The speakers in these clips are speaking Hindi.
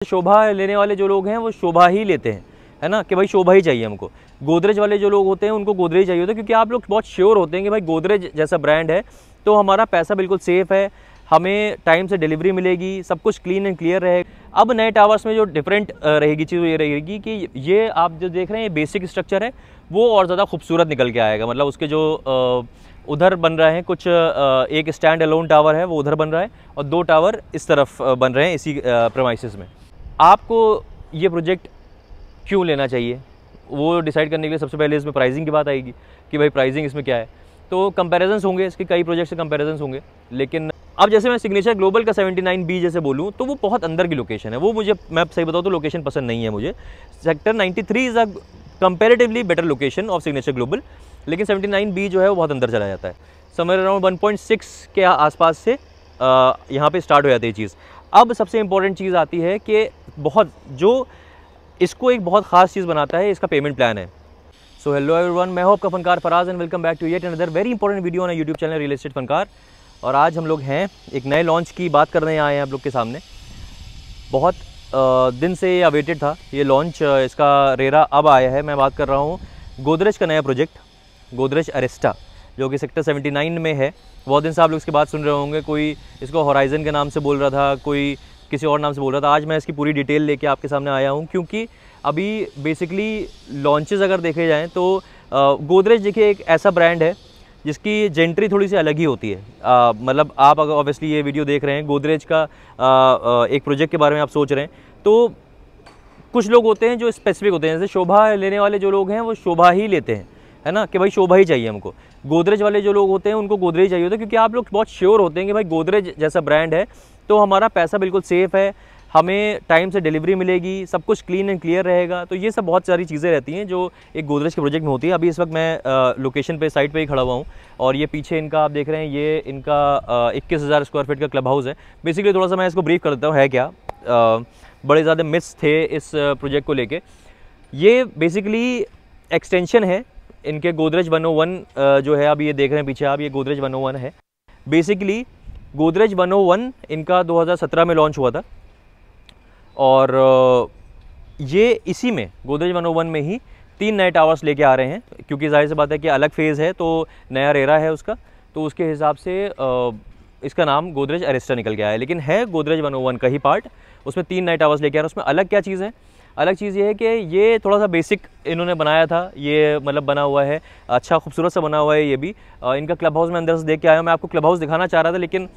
शोभा लेने वाले जो लोग हैं वो शोभा ही लेते हैं, है ना, कि भाई शोभा ही चाहिए हमको। गोदरेज वाले जो लोग होते हैं उनको गोदरेज चाहिए होता है, क्योंकि आप लोग बहुत श्योर होते हैं कि भाई गोदरेज जैसा ब्रांड है तो हमारा पैसा बिल्कुल सेफ़ है, हमें टाइम से डिलीवरी मिलेगी, सब कुछ क्लीन एंड क्लियर रहेगा। अब नए टावर्स में जो डिफरेंट रहेगी चीज़ ये रहेगी कि ये आप जो देख रहे हैं ये बेसिक स्ट्रक्चर है, वो और ज़्यादा खूबसूरत निकल के आएगा। मतलब उसके जो उधर बन रहे हैं कुछ, एक स्टैंड अलोन टावर है वो उधर बन रहा है और 2 टावर इस तरफ बन रहे हैं इसी प्रेमाइसेस में। आपको ये प्रोजेक्ट क्यों लेना चाहिए वो डिसाइड करने के लिए सबसे पहले इसमें प्राइसिंग की बात आएगी कि भाई प्राइसिंग इसमें क्या है। तो कंपैरिजन्स होंगे, इसके कई प्रोजेक्ट से कंपैरिजन्स होंगे, लेकिन अब जैसे मैं सिग्नेचर ग्लोबल का 79B जैसे बोलूँ तो वो बहुत अंदर की लोकेशन है, वो मुझे, मैं सही बताऊँ तो लोकेशन पसंद नहीं है मुझे। Sector 93 is a comparatively better location of signature global, लेकिन 79B जो है वो बहुत अंदर चला जाता है। समवेयर अराउंड 1.6 के आसपास से यहाँ पे स्टार्ट हो जाती है चीज़। अब सबसे इंपॉर्टेंट चीज़ आती है कि बहुत जो इसको एक बहुत ख़ास चीज़ बनाता है इसका पेमेंट प्लान है। सो हेलो एवरीवन, मैं हूं आपका Funkar Faraz and welcome back to yet another very important video on YouTube channel real estate Funkar. और आज हम लोग हैं एक नए लॉन्च की बात करने आए हैं आप लोग के सामने। बहुत दिन से ये अवेटेड था ये लॉन्च, इसका रेरा अब आया है। मैं बात कर रहा हूँ गोदरेज का नया प्रोजेक्ट गोदरेज अरेस्टा, जो कि सेक्टर 79 में है। बहुत दिन से आप लोग इसकी बात सुन रहे होंगे, कोई इसको होराइज़न के नाम से बोल रहा था, कोई किसी और नाम से बोल रहा था। आज मैं इसकी पूरी डिटेल लेके आपके सामने आया हूँ, क्योंकि अभी बेसिकली लॉन्चेस अगर देखे जाएँ तो गोदरेज देखिए एक ऐसा ब्रांड है जिसकी जेंट्री थोड़ी सी अलग ही होती है। मतलब आप अगर ऑब्वियसली ये वीडियो देख रहे हैं गोदरेज का एक प्रोजेक्ट के बारे में आप सोच रहे हैं, तो कुछ लोग होते हैं जो स्पेसिफिक होते हैं, जैसे शोभा लेने वाले जो लोग हैं वो शोभा ही लेते हैं, है ना, कि भाई शोभा ही चाहिए हमको। गोदरेज वाले जो लोग होते हैं उनको गोदरेज चाहिए होता है, क्योंकि आप लोग बहुत श्योर होते हैं कि भाई गोदरेज जैसा ब्रांड है तो हमारा पैसा बिल्कुल सेफ़ है, हमें टाइम से डिलीवरी मिलेगी, सब कुछ क्लीन एंड क्लियर रहेगा। तो ये सब बहुत सारी चीज़ें रहती हैं जो एक गोदरेज के प्रोजेक्ट में होती है। अभी इस वक्त मैं लोकेशन पे साइट पे ही खड़ा हुआ हूँ और ये पीछे इनका आप देख रहे हैं, ये इनका 21,000 स्क्वायर फीट का क्लब हाउस है। बेसिकली थोड़ा सा मैं इसको ब्रीफ कर देता हूँ है क्या। बड़े ज़्यादा मिथ्स थे इस प्रोजेक्ट को लेके। ये बेसिकली एक्सटेंशन है इनके गोदरेज 101 जो है, अब ये देख रहे हैं पीछे आप, ये गोदरेज 101 है। बेसिकली गोदरेज 101 इनका 2017 में लॉन्च हुआ था और ये इसी में गोदरेज 101 में ही 3 नए टावर्स लेके आ रहे हैं, क्योंकि जाहिर सी बात है कि अलग फेज़ है तो नया रेरा है उसका, तो उसके हिसाब से इसका नाम गोदरेज अरेस्टा निकल के आया है, लेकिन है गोदरेज 101 का ही पार्ट। उसमें 3 नए टावर्स लेके आ रहे हैं। उसमें अलग क्या चीज़ है? अलग चीज़ ये है कि ये थोड़ा सा बेसिक इन्होंने बनाया था, ये मतलब बना हुआ है अच्छा खूबसूरत सा बना हुआ है। ये भी इनका क्लब हाउस में अंदर से देख के आया। मैं आपको क्लब हाउस दिखाना चाह रहा था, लेकिन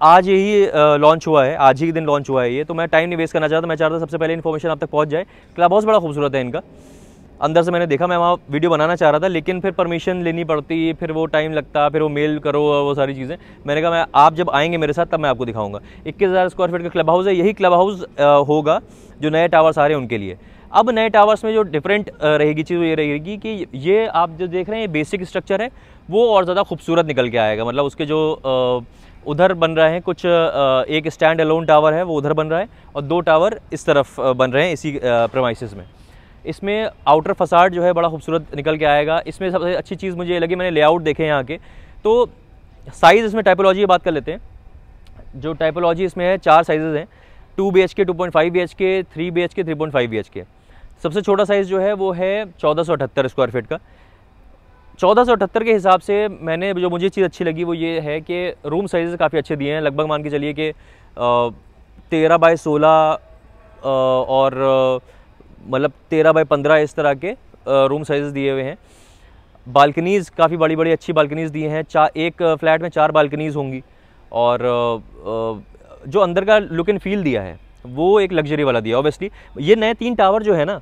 आज यही लॉन्च हुआ है, आज ही के दिन लॉन्च हुआ है ये, तो मैं टाइम नहीं वेस्ट करना चाहता। मैं चाहता था सबसे पहले इन्फॉर्मेशन आप तक पहुंच जाए। क्लब हाउस बड़ा खूबसूरत है इनका, अंदर से मैंने देखा, मैं वहाँ वीडियो बनाना चाह रहा था, लेकिन फिर परमिशन लेनी पड़ती, फिर वो टाइम लगता, फिर वो मेल करो, वो सारी चीज़ें। मैंने कहा मैं आप जब आएंगे मेरे साथ तब मैं आपको दिखाऊंगा। 21,000 स्क्वायर फीट का क्लब हाउस है, यही क्लब हाउस होगा जो नए टावर्स आ रहे हैं उनके लिए। अब नए टावर्स में जो डिफरेंट रहेगी चीज़ ये रहेगी कि ये आप जो देख रहे हैं ये बेसिक स्ट्रक्चर है, वो और ज़्यादा खूबसूरत निकल के आएगा। मतलब उसके जो उधर बन रहे हैं कुछ, एक स्टैंड अलोन टावर है वो उधर बन रहा है और 2 टावर इस तरफ बन रहे हैं इसी प्रेमाइसेस में। इसमें आउटर फसाड जो है बड़ा खूबसूरत निकल के आएगा। इसमें सबसे अच्छी चीज़ मुझे ये लगी, मैंने लेआउट देखे यहाँ के, तो साइज़ इसमें टाइपोलॉजी की बात कर लेते हैं। जो टाइपोलॉजी इसमें है 4 साइजेज़ हैं, 2 BHK, 2.5 BHK, 3 BHK, 3.5 BHK। सबसे छोटा साइज़ जो है वो है 1478 स्क्वायर फीट का। 1478 के हिसाब से मैंने जो मुझे चीज़ अच्छी लगी वो ये है कि रूम साइज़ काफ़ी अच्छे दिए हैं। लगभग मान के चलिए कि 13 बाय 16 और मतलब 13 बाय 15 इस तरह के रूम साइज़ दिए हुए हैं। बालकनीज़ काफ़ी बड़ी बड़ी अच्छी बालकनीज़ दी हैं। एक फ्लैट में 4 बालकनीज़ होंगी और जो अंदर का लुक एंड फील दिया है वो एक लग्जरी वाला दिया। ऑब्वियसली ये नए 3 टावर जो है ना,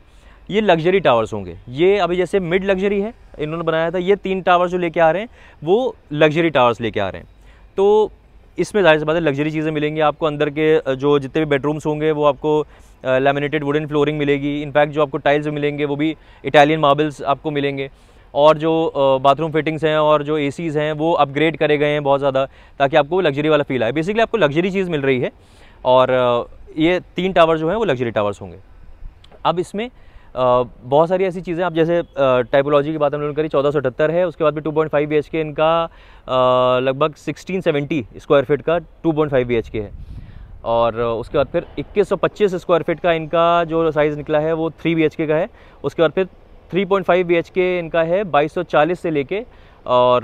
ये लग्जरी टावर्स होंगे। ये अभी जैसे मिड लग्जरी है इन्होंने बनाया था, ये 3 टावर्स जो लेके आ रहे हैं वो लग्जरी टावर्स लेके आ रहे हैं। तो इसमें जाहिर सी बात है लग्जरी चीज़ें मिलेंगी आपको। अंदर के जो जितने भी बेडरूम्स होंगे वो आपको लैमिनेटेड वुडन फ्लोरिंग मिलेगी। इनफैक्ट जो आपको टाइल्स मिलेंगे वो भी इटालियन मार्बल्स आपको मिलेंगे। और जो बाथरूम फिटिंग्स हैं और जो एसीज़ हैं वो अपग्रेड करे गए हैं बहुत ज़्यादा, ताकि आपको लग्जरी वाला फील आए। बेसिकली आपको लग्जरी चीज़ मिल रही है और ये 3 टावर जो हैं वो लग्जरी टावर्स होंगे। अब इसमें बहुत सारी ऐसी चीज़ें, आप जैसे टाइपोलॉजी की बात हम लोगों ने करी, 1478 है। उसके बाद भी 2.5 BHK इनका लगभग 1670 स्क्वायर फीट का 2.5 BHK है। और उसके बाद फिर 2125 स्क्वायर फीट का इनका जो साइज़ निकला है वो 3 BHK का है। उसके बाद फिर 3.5 BHK इनका है 2240 से लेके और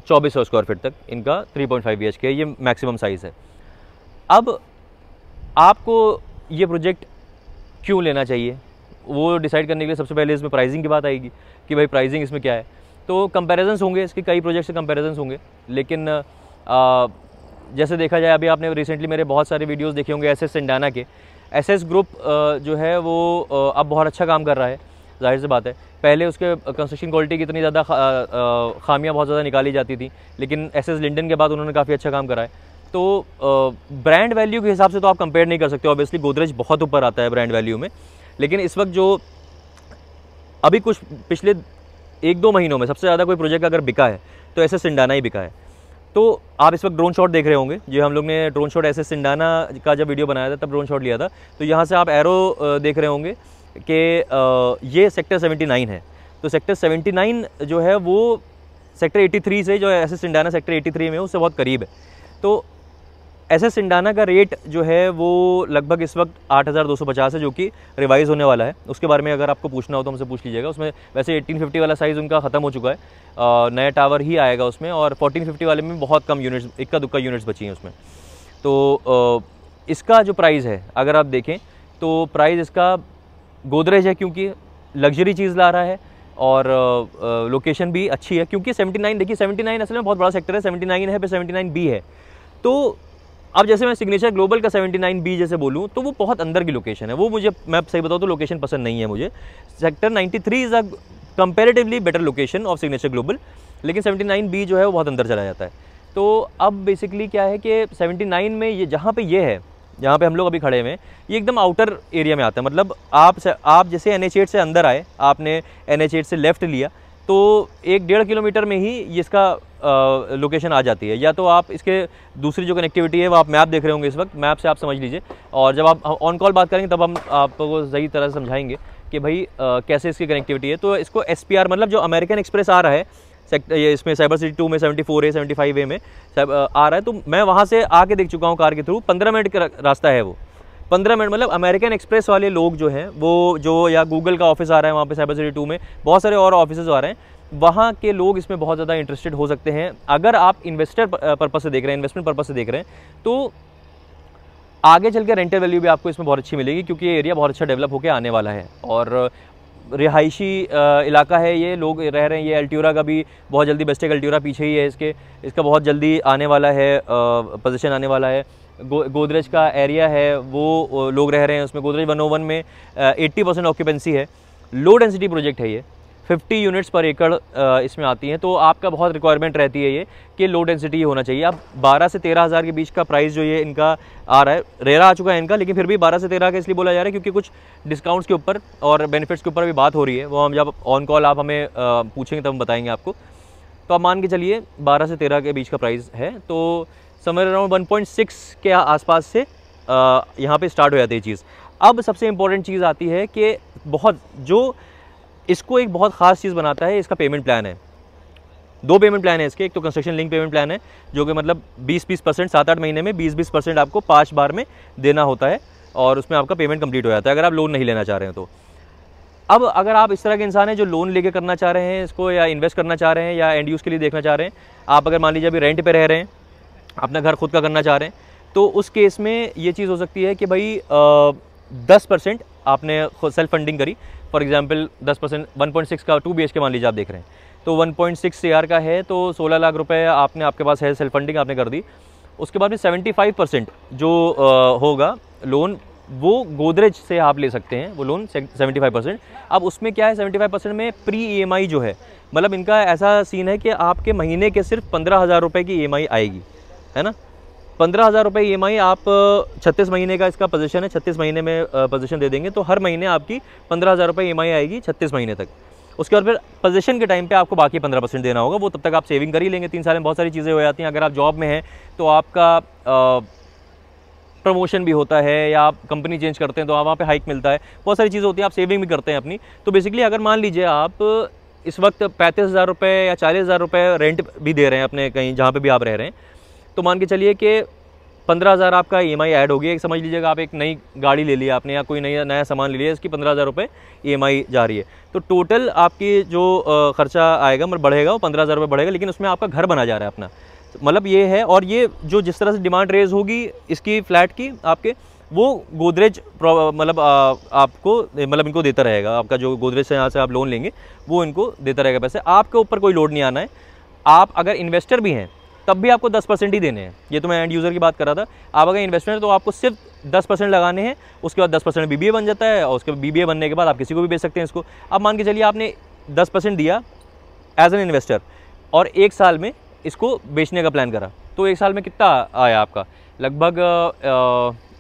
2400 स्क्वायर फीट तक इनका 3.5 BHK ये मैक्सिमम साइज़ है। अब आपको ये प्रोजेक्ट क्यों लेना चाहिए वो डिसाइड करने के लिए सबसे पहले इसमें प्राइसिंग की बात आएगी कि भाई प्राइसिंग इसमें क्या है। तो कंपैरिजन्स होंगे, इसके कई प्रोजेक्ट से कंपैरिजन्स होंगे, लेकिन जैसे देखा जाए अभी आपने रिसेंटली मेरे बहुत सारे वीडियोस देखे होंगे एसएस सिंडाना के। एसएस ग्रुप जो है वो अब बहुत अच्छा काम कर रहा है, जाहिर सी बात है। पहले उसके कंस्ट्रक्शन क्वालिटी की इतनी ज़्यादा खामियां बहुत ज़्यादा निकाली जाती थी, लेकिन एसएस लिंडन के बाद उन्होंने काफ़ी अच्छा काम करा है। तो ब्रांड वैल्यू के हिसाब से तो आप कंपेयर नहीं कर सकते, ऑब्वियसली गोदरेज बहुत ऊपर आता है ब्रांड वैल्यू में। लेकिन इस वक्त जो अभी कुछ पिछले 1-2 महीनों में सबसे ज़्यादा कोई प्रोजेक्ट अगर बिका है तो एसएस सिंडाना ही बिका है। तो आप इस वक्त ड्रोन शॉट देख रहे होंगे, जो हम लोग ने ड्रोन शॉट एसएस सिंडाना का जब वीडियो बनाया था तब ड्रोन शॉट लिया था। तो यहाँ से आप एरो देख रहे होंगे कि ये सेक्टर 79 है। तो सेक्टर 79 जो है वो सेक्टर 83 से, जो एसएस सिंडाना सेक्टर 83 में उससे बहुत करीब है। तो एसएस सिंडाना का रेट जो है वो लगभग इस वक्त 8250 है, जो कि रिवाइज़ होने वाला है। उसके बारे में अगर आपको पूछना हो तो हमसे पूछ लीजिएगा। उसमें वैसे 1850 वाला साइज़ उनका ख़त्म हो चुका है, नया टावर ही आएगा उसमें, और 1450 वाले में बहुत कम यूनिट्स, इक्का दुक्का यूनिट्स बची हैं उसमें। तो इसका जो प्राइस है अगर आप देखें तो प्राइस इसका गोदरेज है, क्योंकि लग्जरी चीज़ ला रहा है और लोकेशन भी अच्छी है। क्योंकि 79, देखिए 79 असल में बहुत बड़ा सेक्टर है, 79 है, फिर 79B है। तो अब जैसे मैं सिग्नेचर ग्लोबल का 79B जैसे बोलूँ तो वो बहुत अंदर की लोकेशन है, वो मुझे, मैं सही बताऊँ तो लोकेशन पसंद नहीं है मुझे। Sector 93 is a comparatively better location of signature global, लेकिन 79B जो है वो बहुत अंदर चला जाता है। तो अब बेसिकली क्या है कि 79 में ये जहाँ पे ये है, जहाँ पे हम लोग अभी खड़े हुए हैं, ये एकदम आउटर एरिया में आता है। मतलब आप जैसे NH8 से अंदर आए, आपने NH8 से लेफ़्ट लिया तो 1-1.5 किलोमीटर में ही ये इसका लोकेशन आ जाती है। या तो आप इसके दूसरी जो कनेक्टिविटी है वो आप मैप देख रहे होंगे इस वक्त, मैप से आप समझ लीजिए, और जब आप ऑन कॉल बात करेंगे तब हम आपको सही तरह से समझाएंगे कि भाई कैसे इसकी कनेक्टिविटी है। तो इसको SPR, मतलब जो अमेरिकन एक्सप्रेस आ रहा है सेक्टर, ये इसमें साइबर सिटी 2 में 74A 75A में आ रहा है, तो मैं वहाँ से आके देख चुका हूँ कार के थ्रू। 15 मिनट का रास्ता है वो, 15 मिनट। मतलब अमेरिकन एक्सप्रेस वाले लोग जो हैं वो, जो या गूगल का ऑफिस आ रहा है वहाँ पे साइबर सिटी 2 में, बहुत सारे और ऑफिस आ रहे हैं, वहाँ के लोग इसमें बहुत ज़्यादा इंटरेस्टेड हो सकते हैं। अगर आप इन्वेस्टर पर्पस से देख रहे हैं, इन्वेस्टमेंट पर्पस से देख रहे हैं, तो आगे चल के रेंटल वैल्यू भी आपको इसमें बहुत अच्छी मिलेगी, क्योंकि ये एरिया बहुत अच्छा डेवलप होकर आने वाला है और रिहायशी इलाका है, ये लोग रह रहे हैं। ये अल्ट्यूरा का भी बहुत जल्दी, बेस्टेक अल्ट्यूरा पीछे ही है इसका बहुत जल्दी आने वाला है, पोजीशन आने वाला है। गोदरेज का एरिया है वो लोग रह रहे हैं उसमें। गोदरेज 101 में 80% ऑक्यूपेंसी है, लो डेंसिटी प्रोजेक्ट है ये, 50 यूनिट्स पर एकड़ इसमें आती हैं। तो आपका बहुत रिक्वायरमेंट रहती है ये कि लो डेंसिटी होना चाहिए। अब 12 से 13 हज़ार के बीच का प्राइस जो ये इनका आ रहा है, रेरा आ चुका है इनका, लेकिन फिर भी 12 से 13 का इसलिए बोला जा रहा है क्योंकि कुछ डिस्काउंट्स के ऊपर और बेनिफिट्स के ऊपर अभी बात हो रही है। वो हम जब ऑन कॉल आप हमें पूछेंगे तब हम बताएंगे आपको। तो आप मान के चलिए 12 से 13 के बीच का प्राइस है, तो समवेयर अराउंड 1.6 के आसपास से यहाँ पे स्टार्ट हो जाती है चीज़। अब सबसे इम्पोर्टेंट चीज़ आती है कि बहुत जो इसको एक बहुत ख़ास चीज़ बनाता है, इसका पेमेंट प्लान है। 2 पेमेंट प्लान है इसके। एक तो कंस्ट्रक्शन लिंक पेमेंट प्लान है, जो कि मतलब 20-20%, 7-8 महीने में 20-20% आपको 5 बार में देना होता है और उसमें आपका पेमेंट कंप्लीट हो जाता है, अगर आप लोन नहीं लेना चाह रहे हैं तो। अब अगर आप इस तरह के इंसान हैं जो लोन लेके करना चाह रहे हैं इसको, या इन्वेस्ट करना चाह रहे हैं, या एंड यूज़ के लिए देखना चाह रहे हैं, आप अगर मान लीजिए अभी रेंट पे रह रहे हैं, अपना घर खुद का करना चाह रहे हैं, तो उस केस में ये चीज़ हो सकती है कि भाई 10% आपने खुद सेल्फ फंडिंग करी। फॉर एग्जांपल 10%, 1.6 का 2 BHK मान लीजिए आप देख रहे हैं, तो 1.6 CR का है, तो 16 लाख रुपए आपके पास है, सेल्फ फंडिंग आपने कर दी। उसके बाद में 75% जो होगा लोन, वो गोदरेज से आप ले सकते हैं वो लोन 75%। अब उसमें क्या है, 75% में प्री EMI जो है, मतलब इनका ऐसा सीन है कि आपके महीने के सिर्फ 15,000 रुपये की EMI आएगी, है ना। 15,000 रुपये EMI आप 36 महीने का इसका पोजीशन है, 36 महीने में पोजीशन दे देंगे, तो हर महीने आपकी 15,000 रुपये EMI आएगी 36 महीने तक। उसके बाद फिर पोजीशन के टाइम पे आपको बाकी 15% देना होगा, वो तब तक आप सेविंग कर ही लेंगे। 3 साल में बहुत सारी चीज़ें हो जाती हैं। अगर आप जॉब में हैं तो आपका प्रमोशन भी होता है, या आप कंपनी चेंज करते हैं तो वहाँ पे हाइक मिलता है, बहुत सारी चीज़ें होती हैं, आप सेविंग भी करते हैं अपनी। तो बेसिकली अगर मान लीजिए आप इस वक्त 35,000 रुपये या 40,000 रुपये रेंट भी दे रहे हैं अपने कहीं जहाँ पे भी आप रह रहे हैं, तो मान के चलिए कि 15,000 आपका EMI ऐड हो गया। एक समझ लीजिएगा आप एक नई गाड़ी ले लिया आपने या कोई नया सामान ले लिया, इसकी 15,000 रुपये EMI जा रही है, तो टोटल आपकी जो खर्चा आएगा मतलब बढ़ेगा वो 15,000 रुपये बढ़ेगा, लेकिन उसमें आपका घर बना जा रहा है अपना, मतलब ये है। और ये जो जिस तरह से डिमांड रेज होगी इसकी फ्लैट की आपके, वो गोदरेज मतलब आपको मतलब इनको देता रहेगा, आपका जो गोदरेज से यहाँ से आप लोन लेंगे वो इनको देता रहेगा पैसे, आपके ऊपर कोई लोड नहीं आना है। आप अगर इन्वेस्टर भी हैं तब भी आपको 10% ही देने हैं, ये तो मैं एंड यूज़र की बात कर रहा था। आप अगर इन्वेस्टर हैं तो आपको सिर्फ 10% लगाने हैं, उसके बाद 10% BBA बन जाता है, और उसके बाद BBA बनने के बाद आप किसी को भी बेच सकते हैं इसको। अब मान के चलिए आपने 10% दिया एज एन इन्वेस्टर और 1 साल में इसको बेचने का प्लान करा, तो 1 साल में कितना आया आपका, लगभग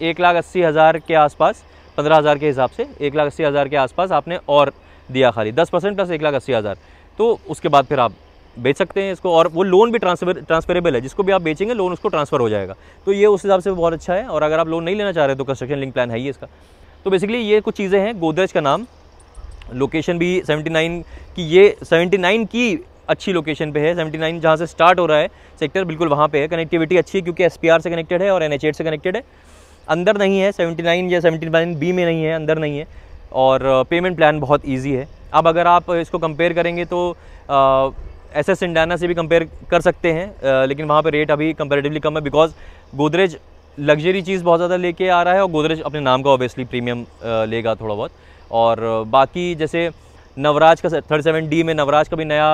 1,80,000 के आसपास, 15,000 के हिसाब से 1,80,000 के आसपास आपने और दिया, खाली 10% प्लस 1,80,000, तो उसके बाद फिर आप बेच सकते हैं इसको। और वो लोन भी ट्रांसफरेबल है, जिसको भी आप बेचेंगे लोन उसको ट्रांसफ़र हो जाएगा, तो ये उस हिसाब से बहुत अच्छा है। और अगर आप लोन नहीं लेना चाह रहे तो कंस्ट्रक्शन लिंक प्लान है ही इसका। तो बेसिकली ये कुछ चीज़ें हैं, गोदरेज का नाम, लोकेशन भी 79 की, ये 79 की अच्छी लोकेशन पे है, 79 जहाँ से स्टार्ट हो रहा है सेक्टर बिल्कुल वहाँ पे है। कनेक्टिविटी अच्छी है क्योंकि SPR से कनेक्टेड है और NH8 से कनेक्टेड है, अंदर नहीं है 79 या 79B में नहीं है, अंदर नहीं है। और पेमेंट प्लान बहुत ईजी है। अब अगर आप इसको कंपेयर करेंगे तो SS सिंडाना से भी कंपेयर कर सकते हैं, लेकिन वहाँ पे रेट अभी कंपैरेटिवली कम है, बिकॉज गोदरेज लग्जरी चीज़ बहुत ज़्यादा लेके आ रहा है और गोदरेज अपने नाम का ऑब्वियसली प्रीमियम लेगा थोड़ा बहुत। और बाकी जैसे नवराज का 37D में नवराज का भी नया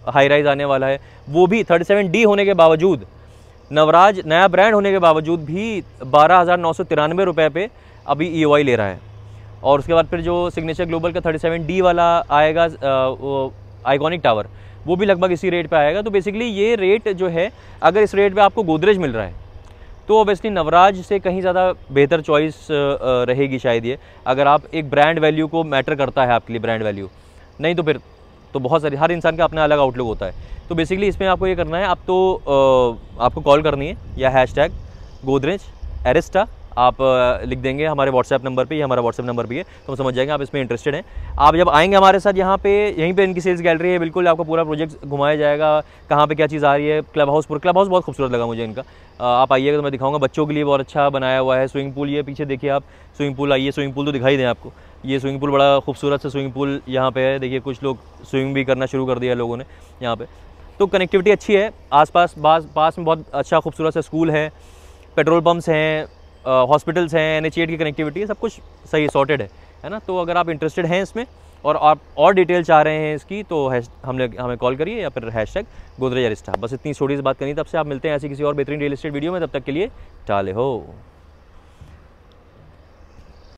हाई राइज आने वाला है, वो भी 37D होने के बावजूद, नवराज नया ब्रांड होने के बावजूद भी 12,993 रुपये पे अभी EOI ले रहा है। और उसके बाद फिर जो सिग्नेचर ग्लोबल का 37D वाला आएगा वो आइकॉनिक टावर, वो भी लगभग इसी रेट पे आएगा। तो बेसिकली ये रेट जो है, अगर इस रेट पे आपको गोदरेज मिल रहा है तो ऑब्वियसली नवराज से कहीं ज़्यादा बेहतर चॉइस रहेगी शायद ये, अगर आप एक ब्रांड वैल्यू को मैटर करता है आपके लिए ब्रांड वैल्यू, नहीं तो फिर तो बहुत सारी, हर इंसान का अपना अलग आउटलुक होता है। तो बेसिकली इसमें आपको ये करना है, आप तो आपको कॉल करनी है या हैशटैग गोदरेज एरिस्टा आप लिख देंगे हमारे व्हाट्सएप नंबर पे, ये हमारा व्हाट्सएप नंबर भी है, तो हम समझ जाएंगे आप इसमें इंटरेस्टेड हैं। आप जब आएंगे हमारे साथ यहाँ पे, यहीं पे इनकी सेल्स गैलरी है, बिल्कुल आपको पूरा प्रोजेक्ट घुमाया जाएगा, कहाँ पे क्या चीज़ आ रही है। क्लब हाउस बहुत खूबसूरत लगा मुझे इनका, आप आइएगा तो मैं दिखाऊंगा। बच्चों के लिए बहुत अच्छा बनाया हुआ है। स्विमिंग पूल, ये पीछे देखिए आप, स्विमिंग पूल, आइए स्विमिंग पूल तो दिखाई दें आपको, ये स्विमिंग पूल बड़ा खूबसूरत सा स्विमिंग पूल यहाँ पे है। देखिए कुछ लोग स्विमिंग भी करना शुरू कर दिया लोगों ने यहाँ पे। तो कनेक्टिविटी अच्छी है, आसपास पास में बहुत अच्छा खूबसूरत सा स्कूल है, पेट्रोल पम्प्स हैं, हॉस्पिटल्स हैं, NH8 की कनेक्टिविटी है, सब कुछ सही सॉर्टेड है ना। तो अगर आप इंटरेस्टेड हैं इसमें और आप और डिटेल चाह रहे हैं इसकी, तो हमें कॉल करिए या फिर हैशटैग गोदरेज एरिस्टा। बस इतनी छोटी सी बात करनी, तब से आप मिलते हैं ऐसी किसी और बेहतरीन रियल एस्टेट वीडियो में। तब तक के लिए टाले हो।